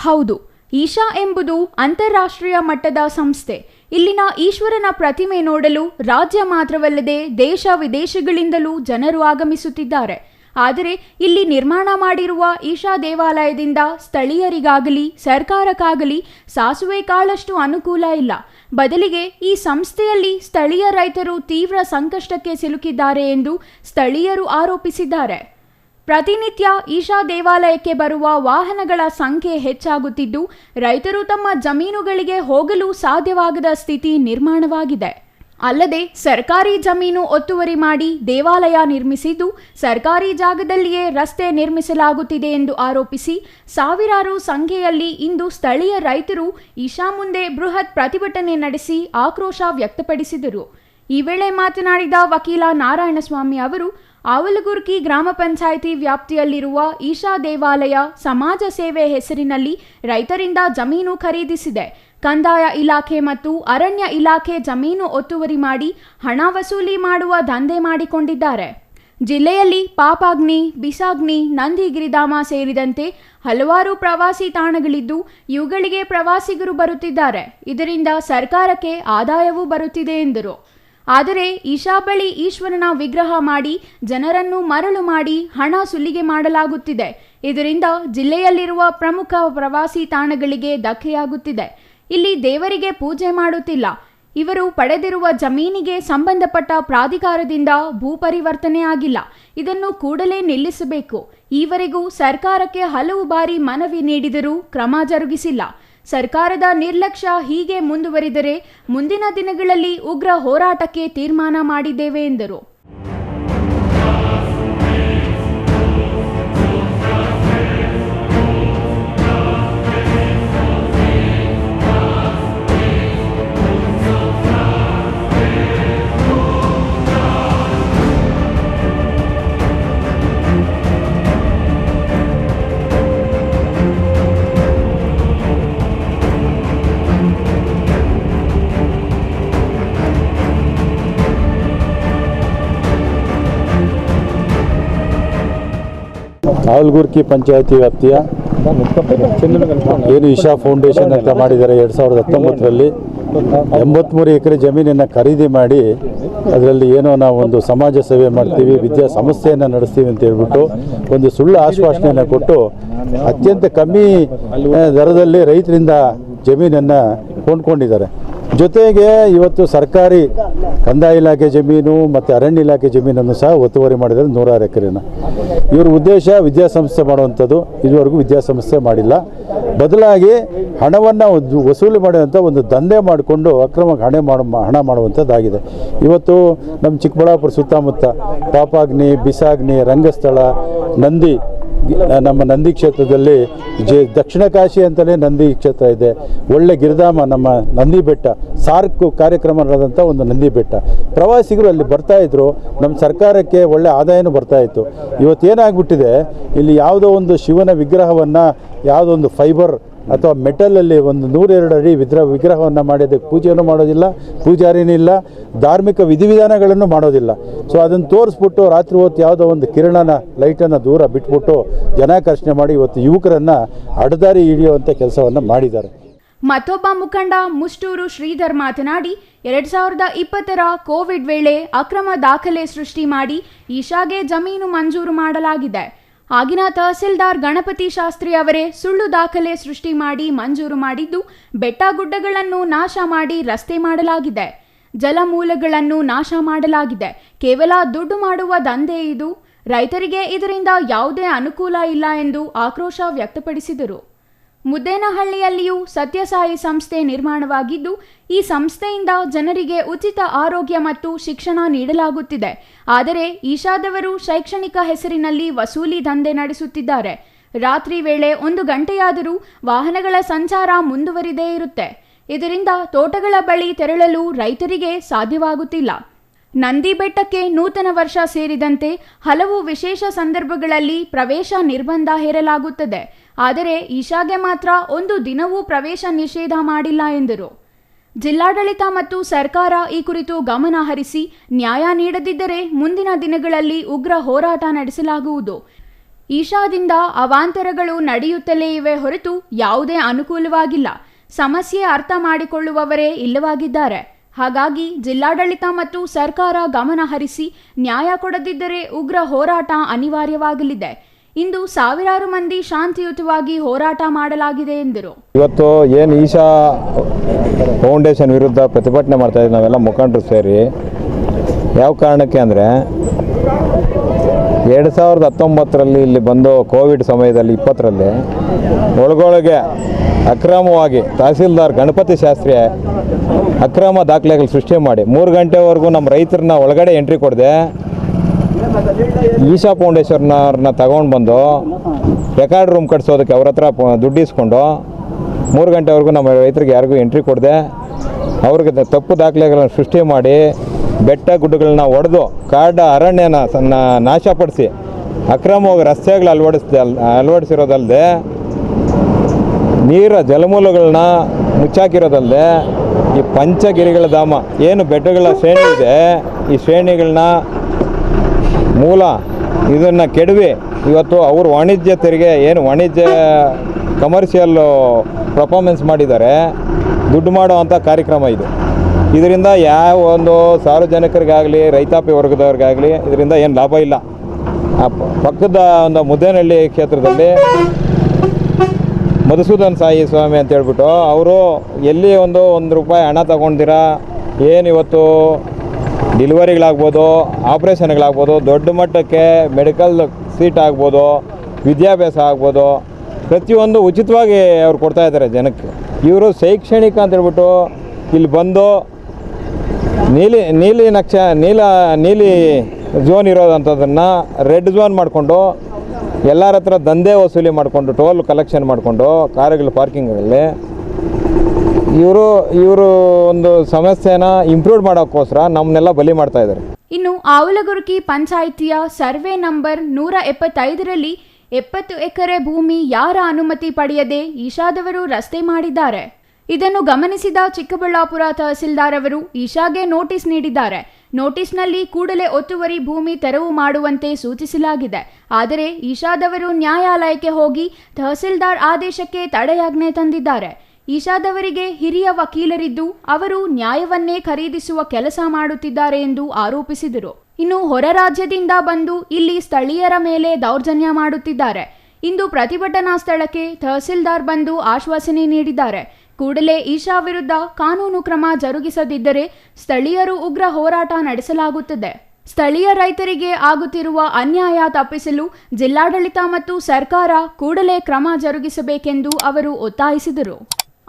ಹೌದು, ಈಶಾ ಎಂಬುದು ಅಂತಾರಾಷ್ಟ್ರೀಯ ಮಟ್ಟದ ಸಂಸ್ಥೆ. ಇಲ್ಲಿನ ಈಶ್ವರನ ಪ್ರತಿಮೆ ನೋಡಲು ರಾಜ್ಯ ಮಾತ್ರವಲ್ಲದೆ ದೇಶ ವಿದೇಶಗಳಿಂದಲೂ ಜನರು ಆಗಮಿಸುತ್ತಿದ್ದಾರೆ. ಆದರೆ ಇಲ್ಲಿ ನಿರ್ಮಾಣ ಮಾಡಿರುವ ಈಶಾ ದೇವಾಲಯದಿಂದ ಸ್ಥಳೀಯರಿಗಾಗಲಿ ಸರ್ಕಾರಕ್ಕಾಗಲಿ ಸಾಸುವೆ ಕಾಳಷ್ಟು ಅನುಕೂಲ ಇಲ್ಲ. ಬದಲಿಗೆ ಈ ಸಂಸ್ಥೆಯಲ್ಲಿ ಸ್ಥಳೀಯ ರೈತರು ತೀವ್ರ ಸಂಕಷ್ಟಕ್ಕೆ ಸಿಲುಕಿದ್ದಾರೆ ಎಂದು ಸ್ಥಳೀಯರು ಆರೋಪಿಸಿದ್ದಾರೆ. ಪ್ರತಿನಿತ್ಯ ಈಶಾ ದೇವಾಲಯಕ್ಕೆ ಬರುವ ವಾಹನಗಳ ಸಂಖ್ಯೆ ಹೆಚ್ಚಾಗುತ್ತಿದ್ದು, ರೈತರು ತಮ್ಮ ಜಮೀನುಗಳಿಗೆ ಹೋಗಲು ಸಾಧ್ಯವಾಗದ ಸ್ಥಿತಿ ನಿರ್ಮಾಣವಾಗಿದೆ. ಅಲ್ಲದೆ ಸರ್ಕಾರಿ ಜಮೀನು ಒತ್ತುವರಿ ಮಾಡಿ ದೇವಾಲಯ ನಿರ್ಮಿಸಿದ್ದು, ಸರ್ಕಾರಿ ಜಾಗದಲ್ಲಿಯೇ ರಸ್ತೆ ನಿರ್ಮಿಸಲಾಗುತ್ತಿದೆ ಎಂದು ಆರೋಪಿಸಿ ಸಾವಿರಾರು ಸಂಖ್ಯೆಯಲ್ಲಿ ಇಂದು ಸ್ಥಳೀಯ ರೈತರು ಈಶಾ ಮುಂದೆ ಬೃಹತ್ ಪ್ರತಿಭಟನೆ ನಡೆಸಿ ಆಕ್ರೋಶ ವ್ಯಕ್ತಪಡಿಸಿದರು. ಈ ವೇಳೆ ಮಾತನಾಡಿದ ವಕೀಲ ನಾರಾಯಣಸ್ವಾಮಿ ಅವರು, ಆವಲಗುರ್ಕಿ ಗ್ರಾಮ ಪಂಚಾಯಿತಿ ವ್ಯಾಪ್ತಿಯಲ್ಲಿರುವ ಈಶಾ ದೇವಾಲಯ ಸಮಾಜ ಸೇವೆ ಹೆಸರಿನಲ್ಲಿ ರೈತರಿಂದ ಜಮೀನು ಖರೀದಿಸಿದೆ. ಕಂದಾಯ ಇಲಾಖೆ ಮತ್ತು ಅರಣ್ಯ ಇಲಾಖೆ ಜಮೀನು ಒತ್ತುವರಿ ಮಾಡಿ ಹಣ ವಸೂಲಿ ಮಾಡುವ ದಂಧೆ ಮಾಡಿಕೊಂಡಿದ್ದಾರೆ. ಜಿಲ್ಲೆಯಲ್ಲಿ ಪಾಪಾಗ್ನಿ, ಬಿಸಾಗ್ನಿ, ನಂದಿಗಿರಿಧಾಮ ಸೇರಿದಂತೆ ಹಲವಾರು ಪ್ರವಾಸಿ ತಾಣಗಳಿದ್ದು, ಇವುಗಳಿಗೆ ಪ್ರವಾಸಿಗರು ಬರುತ್ತಿದ್ದಾರೆ. ಇದರಿಂದ ಸರ್ಕಾರಕ್ಕೆ ಆದಾಯವೂ ಬರುತ್ತಿದೆ ಎಂದರು. ಆದರೆ ಈಶಾ ಬಳಿ ಈಶ್ವರನ ವಿಗ್ರಹ ಮಾಡಿ ಜನರನ್ನು ಮರಳು ಮಾಡಿ ಹಣ ಸುಲಿಗೆ ಮಾಡಲಾಗುತ್ತಿದೆ. ಇದರಿಂದ ಜಿಲ್ಲೆಯಲ್ಲಿರುವ ಪ್ರಮುಖ ಪ್ರವಾಸಿ ತಾಣಗಳಿಗೆ ಧಕ್ಕೆಯಾಗುತ್ತಿದೆ. ಇಲ್ಲಿ ದೇವರಿಗೆ ಪೂಜೆ ಮಾಡುತ್ತಿಲ್ಲ. ಇವರು ಪಡೆದಿರುವ ಜಮೀನಿಗೆ ಸಂಬಂಧಪಟ್ಟ ಪ್ರಾಧಿಕಾರದಿಂದ ಭೂ ಪರಿವರ್ತನೆ ಆಗಿಲ್ಲ. ಇದನ್ನು ಕೂಡಲೇ ನಿಲ್ಲಿಸಬೇಕು. ಈವರೆಗೂ ಸರ್ಕಾರಕ್ಕೆ ಹಲವು ಬಾರಿ ಮನವಿ ನೀಡಿದರೂ ಕ್ರಮ ಜರುಗಿಸಿಲ್ಲ. ಸರ್ಕಾರದ ನಿರ್ಲಕ್ಷ್ಯ ಹೀಗೆ ಮುಂದುವರಿದರೆ ಮುಂದಿನ ದಿನಗಳಲ್ಲಿ ಉಗ್ರ ಹೋರಾಟಕ್ಕೆ ತೀರ್ಮಾನ ಮಾಡಿದ್ದೇವೆ ಎಂದರು. ಆವಲಗುರ್ಕಿ ಪಂಚಾಯತಿ ವ್ಯಾಪ್ತಿಯ ಏನು ಈಶಾ ಫೌಂಡೇಶನ್ ಅಂತ ಮಾಡಿದ್ದಾರೆ 2019ರಲ್ಲಿ 83 ಎಕರೆ ಜಮೀನನ್ನು ಖರೀದಿ ಮಾಡಿ ಅದರಲ್ಲಿ ಏನೋ ನಾವು ಒಂದು ಸಮಾಜ ಸೇವೆ ಮಾಡ್ತೀವಿ, ವಿದ್ಯಾ ಸಂಸ್ಥೆಯನ್ನು ನಡೆಸ್ತೀವಿ ಅಂತ ಹೇಳ್ಬಿಟ್ಟು ಒಂದು ಸುಳ್ಳು ಆಶ್ವಾಸನೆಯನ್ನು ಕೊಟ್ಟು ಅತ್ಯಂತ ಕಮ್ಮಿ ದರದಲ್ಲಿ ರೈತರಿಂದ ಜಮೀನನ್ನು ಕೊಂಡ್ಕೊಂಡಿದ್ದಾರೆ. ಜೊತೆಗೆ ಇವತ್ತು ಸರ್ಕಾರಿ ಕಂದಾಯ ಇಲಾಖೆ ಜಮೀನು ಮತ್ತು ಅರಣ್ಯ ಇಲಾಖೆ ಜಮೀನನ್ನು ಸಹ ಒತ್ತುವರಿ ಮಾಡಿದ್ದಾರೆ 106 ಎಕರೆನ. ಇವ್ರ ಉದ್ದೇಶ ವಿದ್ಯಾಸಂಸ್ಥೆ ಮಾಡುವಂಥದ್ದು. ಇದುವರೆಗೂ ವಿದ್ಯಾಸಂಸ್ಥೆ ಮಾಡಿಲ್ಲ. ಬದಲಾಗಿ ಹಣವನ್ನು ವಸೂಲಿ ಮಾಡುವಂಥ ಒಂದು ದಂಧೆ ಮಾಡಿಕೊಂಡು ಅಕ್ರಮ ಹಣ ಮಾಡುವಂಥದ್ದಾಗಿದೆ. ಇವತ್ತು ನಮ್ಮ ಚಿಕ್ಕಬಳ್ಳಾಪುರ ಸುತ್ತಮುತ್ತ ಪಾಪಾಗ್ನಿ, ಬಿಸಾಗ್ನಿ, ರಂಗಸ್ಥಳ, ನಂದಿ, ನಮ್ಮ ನಂದಿ ಕ್ಷೇತ್ರದಲ್ಲಿ ದಕ್ಷಿಣ ಕಾಶಿ ಅಂತಲೇ ನಂದಿ ಕ್ಷೇತ್ರ ಇದೆ. ಒಳ್ಳೆ ಗಿರಿಧಾಮ, ನಮ್ಮ ನಂದಿ ಬೆಟ್ಟ, ಸಾರ್ಕ್ ಕಾರ್ಯಕ್ರಮ ನಡೆದಂಥ ಒಂದು ನಂದಿ ಬೆಟ್ಟ. ಪ್ರವಾಸಿಗರು ಅಲ್ಲಿ ಬರ್ತಾಯಿದ್ರು. ನಮ್ಮ ಸರ್ಕಾರಕ್ಕೆ ಒಳ್ಳೆ ಆದಾಯನೂ ಬರ್ತಾಯಿತ್ತು. ಇವತ್ತೇನಾಗ್ಬಿಟ್ಟಿದೆ, ಇಲ್ಲಿ ಯಾವುದೋ ಒಂದು ಶಿವನ ವಿಗ್ರಹವನ್ನು ಯಾವುದೋ ಒಂದು ಫೈಬರ್ ಅಥವಾ ಮೆಟಲಲ್ಲಿ ಒಂದು 102 ಅಡಿ ವಿಗ್ರಹವನ್ನು ಮಾಡಿ ಅದಕ್ಕೆ ಪೂಜೆಯನ್ನು ಮಾಡೋದಿಲ್ಲ, ಪೂಜಾರಿನಿಲ್ಲ, ಧಾರ್ಮಿಕ ವಿಧಿವಿಧಾನಗಳನ್ನು ಮಾಡೋದಿಲ್ಲ. ಸೊ ಅದನ್ನು ತೋರಿಸ್ಬಿಟ್ಟು ರಾತ್ರಿ ಹೊತ್ತು ಯಾವುದೋ ಒಂದು ಕಿರಣನ ಲೈಟನ್ನು ದೂರ ಬಿಟ್ಬಿಟ್ಟು ಜನಾಕರ್ಷಣೆ ಮಾಡಿ ಇವತ್ತು ಯುವಕರನ್ನು ಅಡ್ಡದಾರಿ ಹಿಡಿಯುವಂಥ ಕೆಲಸವನ್ನು ಮಾಡಿದ್ದಾರೆ. ಮತ್ತೊಬ್ಬ ಮುಖಂಡ ಮುಷ್ಟೂರು ಶ್ರೀಧರ್ ಮಾತನಾಡಿ, 2020ರ ಕೋವಿಡ್ ವೇಳೆ ಅಕ್ರಮ ದಾಖಲೆ ಸೃಷ್ಟಿ ಮಾಡಿ ಈಶಾಗೆ ಜಮೀನು ಮಂಜೂರು ಮಾಡಲಾಗಿದೆ. ಆಗಿನ ತಹಸೀಲ್ದಾರ್ ಗಣಪತಿ ಶಾಸ್ತ್ರಿ ಅವರೇ ಸುಳ್ಳು ದಾಖಲೆ ಸೃಷ್ಟಿ ಮಾಡಿ ಮಂಜೂರು ಮಾಡಿದ್ದು, ಬೆಟ್ಟ ಗುಡ್ಡಗಳನ್ನು ನಾಶ ಮಾಡಿ ರಸ್ತೆ ಮಾಡಲಾಗಿದೆ, ಜಲಮೂಲಗಳನ್ನು ನಾಶ ಮಾಡಲಾಗಿದೆ. ಕೇವಲ ದುಡ್ಡು ಮಾಡುವ ದಂಧೆ ಇದು. ರೈತರಿಗೆ ಇದರಿಂದ ಯಾವುದೇ ಅನುಕೂಲ ಇಲ್ಲ ಎಂದು ಆಕ್ರೋಶ ವ್ಯಕ್ತಪಡಿಸಿದರು. ಮುದ್ದೇನಹಳ್ಳಿಯಲ್ಲಿಯೂ ಸತ್ಯಸಾಯಿ ಸಂಸ್ಥೆ ನಿರ್ಮಾಣವಾಗಿದ್ದು, ಈ ಸಂಸ್ಥೆಯಿಂದ ಜನರಿಗೆ ಉಚಿತ ಆರೋಗ್ಯ ಮತ್ತು ಶಿಕ್ಷಣ ನೀಡಲಾಗುತ್ತಿದೆ. ಆದರೆ ಈಶಾದವರು ಶೈಕ್ಷಣಿಕ ಹೆಸರಿನಲ್ಲಿ ವಸೂಲಿ ದಂಧೆ ನಡೆಸುತ್ತಿದ್ದಾರೆ. ರಾತ್ರಿ ವೇಳೆ 1 ಗಂಟೆಯಾದರೂ ವಾಹನಗಳ ಸಂಚಾರ ಮುಂದುವರಿದೇ ಇರುತ್ತೆ. ಇದರಿಂದ ತೋಟಗಳ ಬಳಿ ತೆರಳಲು ರೈತರಿಗೆ ಸಾಧ್ಯವಾಗುತ್ತಿಲ್ಲ. ನಂದಿ ಬೆಟ್ಟಕ್ಕೆ ನೂತನ ವರ್ಷ ಸೇರಿದಂತೆ ಹಲವು ವಿಶೇಷ ಸಂದರ್ಭಗಳಲ್ಲಿ ಪ್ರವೇಶ ನಿರ್ಬಂಧ ಹೇರಲಾಗುತ್ತದೆ. ಆದರೆ ಈಶಾಗೆ ಮಾತ್ರ ಒಂದು ದಿನವೂ ಪ್ರವೇಶ ನಿಷೇಧ ಮಾಡಿಲ್ಲ ಎಂದರು. ಜಿಲ್ಲಾಡಳಿತ ಮತ್ತು ಸರ್ಕಾರ ಈ ಕುರಿತು ಗಮನ ಹರಿಸಿ ನ್ಯಾಯ ನೀಡದಿದ್ದರೆ ಮುಂದಿನ ದಿನಗಳಲ್ಲಿ ಉಗ್ರ ಹೋರಾಟ ನಡೆಸಲಾಗುವುದು. ಈಶಾದಿಂದ ಅವಾಂತರಗಳು ನಡೆಯುತ್ತಲೇ ಇವೆ ಹೊರತು ಯಾವುದೇ ಅನುಕೂಲವಾಗಿಲ್ಲ. ಸಮಸ್ಯೆ ಅರ್ಥ ಮಾಡಿಕೊಳ್ಳುವವರೇ ಇಲ್ಲವಾಗಿದ್ದಾರೆ. ಹಾಗಾಗಿ ಜಿಲ್ಲಾಡಳಿತ ಮತ್ತು ಸರ್ಕಾರ ಗಮನ ಹರಿಸಿ ನ್ಯಾಯ ಕೊಡದಿದ್ದರೆ ಉಗ್ರ ಹೋರಾಟ ಅನಿವಾರ್ಯವಾಗಲಿದೆ. ಇಂದು ಸಾವಿರಾರು ಮಂದಿ ಶಾಂತಿಯುತವಾಗಿ ಹೋರಾಟ ಮಾಡಲಾಗಿದೆ ಎಂದರು. ಇವತ್ತು ಏನು ಈಶಾ ಫೌಂಡೇಶನ್ ವಿರುದ್ಧ ಪ್ರತಿಭಟನೆ ಮಾಡ್ತಾ ಇದ್ದೀವಿ ನಾವೆಲ್ಲ ಮುಖಂಡರು ಸೇರಿ. ಯಾವ ಕಾರಣಕ್ಕೆ ಅಂದರೆ 2019ರಲ್ಲಿ ಇಲ್ಲಿ ಬಂದು ಕೋವಿಡ್ ಸಮಯದಲ್ಲಿ 20ರಲ್ಲಿ ಒಳಗೊಳಗೆ ಅಕ್ರಮವಾಗಿ ತಹಸೀಲ್ದಾರ್ ಗಣಪತಿ ಶಾಸ್ತ್ರಿ ಅಕ್ರಮ ದಾಖಲೆಗಳು ಸೃಷ್ಟಿ ಮಾಡಿ 3 ಗಂಟೆವರೆಗೂ ನಮ್ಮ ರೈತರನ್ನ ಒಳಗಡೆ ಎಂಟ್ರಿ ಕೊಡದೆ ಈಶಾ ಫೌಂಡೇಶನ್ನವ್ರನ್ನ ತಗೊಂಡು ಬಂದು ರೆಕಾರ್ಡ್ ರೂಮ್ ಕಟ್ಸೋದಕ್ಕೆ ಅವ್ರ ಹತ್ರ ದುಡ್ಡು ಇಸ್ಕೊಂಡು 3 ಗಂಟೆವರೆಗೂ ನಮ್ಮ ರೈತರಿಗೆ ಯಾರಿಗೂ ಎಂಟ್ರಿ ಕೊಡದೆ ಅವ್ರಿಗೆ ತಪ್ಪು ದಾಖಲೆಗಳನ್ನು ಸೃಷ್ಟಿ ಮಾಡಿ ಬೆಟ್ಟ ಗುಡ್ಡಗಳನ್ನ ಒಡೆದು ಕಾಡ ಅರಣ್ಯನ ನಾಶಪಡಿಸಿ ಅಕ್ರಮವಾಗಿ ರಸ್ತೆಗಳು ಅಳವಡಿಸಿರೋದಲ್ಲದೆ ಜಲಮೂಲಗಳನ್ನ ಮುಚ್ಚಾಕಿರೋದಲ್ಲದೆ ಈ ಪಂಚಗಿರಿಗಳ ಧಾಮ ಏನು ಬೆಟ್ಟಗಳ ಶ್ರೇಣಿ ಇದೆ, ಈ ಶ್ರೇಣಿಗಳನ್ನ ಮೂಲ ಇದನ್ನು ಕೆಡವಿ ಇವತ್ತು ಅವರು ವಾಣಿಜ್ಯ ತೆರಿಗೆ ಏನು ವಾಣಿಜ್ಯ ಕಮರ್ಷಿಯಲ್ ಪರ್ಫಾರ್ಮೆನ್ಸ್ ಮಾಡಿದ್ದಾರೆ, ದುಡ್ಡು ಮಾಡುವಂಥ ಕಾರ್ಯಕ್ರಮ ಇದು. ಇದರಿಂದ ಯಾವ ಒಂದು ಸಾರ್ವಜನಿಕರಿಗಾಗಲಿ ರೈತಾಪಿ ವರ್ಗದವ್ರಿಗಾಗಲಿ ಇದರಿಂದ ಏನು ಲಾಭ ಇಲ್ಲ. ಪಕ್ಕದ ಒಂದು ಮುದ್ದೇನಹಳ್ಳಿ ಕ್ಷೇತ್ರದಲ್ಲಿ ಮಧುಸೂದನ್ ಸಾಯಿ ಸ್ವಾಮಿ ಅಂತ ಹೇಳ್ಬಿಟ್ಟು ಅವರು ಎಲ್ಲಿ ಒಂದು ರೂಪಾಯಿ ಹಣ ತಗೊಂಡಿರ ಏನು ಇವತ್ತು ಡೆಲಿವರಿಗಳಾಗ್ಬೋದು, ಆಪ್ರೇಷನ್ಗಳಾಗ್ಬೋದು, ದೊಡ್ಡ ಮಟ್ಟಕ್ಕೆ ಮೆಡಿಕಲ್ ಸೀಟ್ ಆಗ್ಬೋದು, ವಿದ್ಯಾಭ್ಯಾಸ ಆಗ್ಬೋದು, ಪ್ರತಿಯೊಂದು ಉಚಿತವಾಗಿ ಅವ್ರು ಕೊಡ್ತಾಯಿದ್ದಾರೆ ಜನಕ್ಕೆ. ಇವರು ಶೈಕ್ಷಣಿಕ ಅಂತ ಹೇಳ್ಬಿಟ್ಟು ಇಲ್ಲಿ ಬಂದು ನೀಲಿ ಝೋನ್ ಇರೋದಂಥದ್ದನ್ನು ರೆಡ್ ಝೋನ್ ಮಾಡಿಕೊಂಡು ಎಲ್ಲರ ಹತ್ರ ದಂಧೆ ವಸೂಲಿ ಮಾಡಿಕೊಂಡು ಟೋಲ್ ಕಲೆಕ್ಷನ್ ಮಾಡಿಕೊಂಡು ಕಾರುಗಳ ಪಾರ್ಕಿಂಗಲ್ಲಿ ಇವರು ಒಂದು ಸಮಸ್ಯೆನ ಇಂಪ್ರೂವ್ ಮಾಡೋಕ್ಕೋಸ್ಕರ ನಮ್ಮನ್ನೆಲ್ಲ ಬಲಿ ಮಾಡ್ತಾ ಇದ್ದಾರೆ. ಇನ್ನು ಆವಲಗುರ್ಕಿ ಪಂಚಾಯಿತಿಯ ಸರ್ವೆ ನಂಬರ್ 175ರಲ್ಲಿ 70 ಎಕರೆ ಭೂಮಿ ಯಾರ ಅನುಮತಿ ಪಡೆಯದೆ ಈಶಾದವರು ರಸ್ತೆ ಮಾಡಿದ್ದಾರೆ. ಇದನ್ನು ಗಮನಿಸಿದ ಚಿಕ್ಕಬಳ್ಳಾಪುರ ತಹಸೀಲ್ದಾರ್ ಅವರು ಈಶಾಗೆ ನೋಟಿಸ್ ನೀಡಿದ್ದಾರೆ. ನೋಟಿಸ್ನಲ್ಲಿ ಕೂಡಲೇ ಒತ್ತುವರಿ ಭೂಮಿ ತೆರವು ಮಾಡುವಂತೆ ಸೂಚಿಸಲಾಗಿದೆ. ಆದರೆ ಈಶಾದವರು ನ್ಯಾಯಾಲಯಕ್ಕೆ ಹೋಗಿ ತಹಸೀಲ್ದಾರ್ ಆದೇಶಕ್ಕೆ ತಡೆಯಾಜ್ಞೆ ತಂದಿದ್ದಾರೆ. ಈಶಾದವರಿಗೆ ಹಿರಿಯ ವಕೀಲರಿದ್ದು ಅವರು ನ್ಯಾಯವನ್ನೇ ಖರೀದಿಸುವ ಕೆಲಸ ಮಾಡುತ್ತಿದ್ದಾರೆ ಎಂದು ಆರೋಪಿಸಿದರು. ಇನ್ನು ಹೊರ ರಾಜ್ಯದಿಂದ ಬಂದು ಇಲ್ಲಿ ಸ್ಥಳೀಯರ ಮೇಲೆ ದೌರ್ಜನ್ಯ ಮಾಡುತ್ತಿದ್ದಾರೆ. ಇಂದು ಪ್ರತಿಭಟನಾ ಸ್ಥಳಕ್ಕೆ ತಹಸೀಲ್ದಾರ್ ಬಂದು ಆಶ್ವಾಸನೆ ನೀಡಿದ್ದಾರೆ. ಕೂಡಲೇ ಈಶಾ ವಿರುದ್ಧ ಕಾನೂನು ಕ್ರಮ ಜರುಗಿಸದಿದ್ದರೆ ಸ್ಥಳೀಯರು ಉಗ್ರ ಹೋರಾಟ ನಡೆಸಲಾಗುತ್ತದೆ. ಸ್ಥಳೀಯ ರೈತರಿಗೆ ಆಗುತ್ತಿರುವ ಅನ್ಯಾಯ ತಪ್ಪಿಸಲು ಜಿಲ್ಲಾಡಳಿತ ಮತ್ತು ಸರ್ಕಾರ ಕೂಡಲೇ ಕ್ರಮ ಜರುಗಿಸಬೇಕೆಂದು ಅವರು ಒತ್ತಾಯಿಸಿದರು.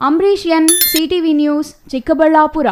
Ambareesh N, CTV news, Chikkaballapur.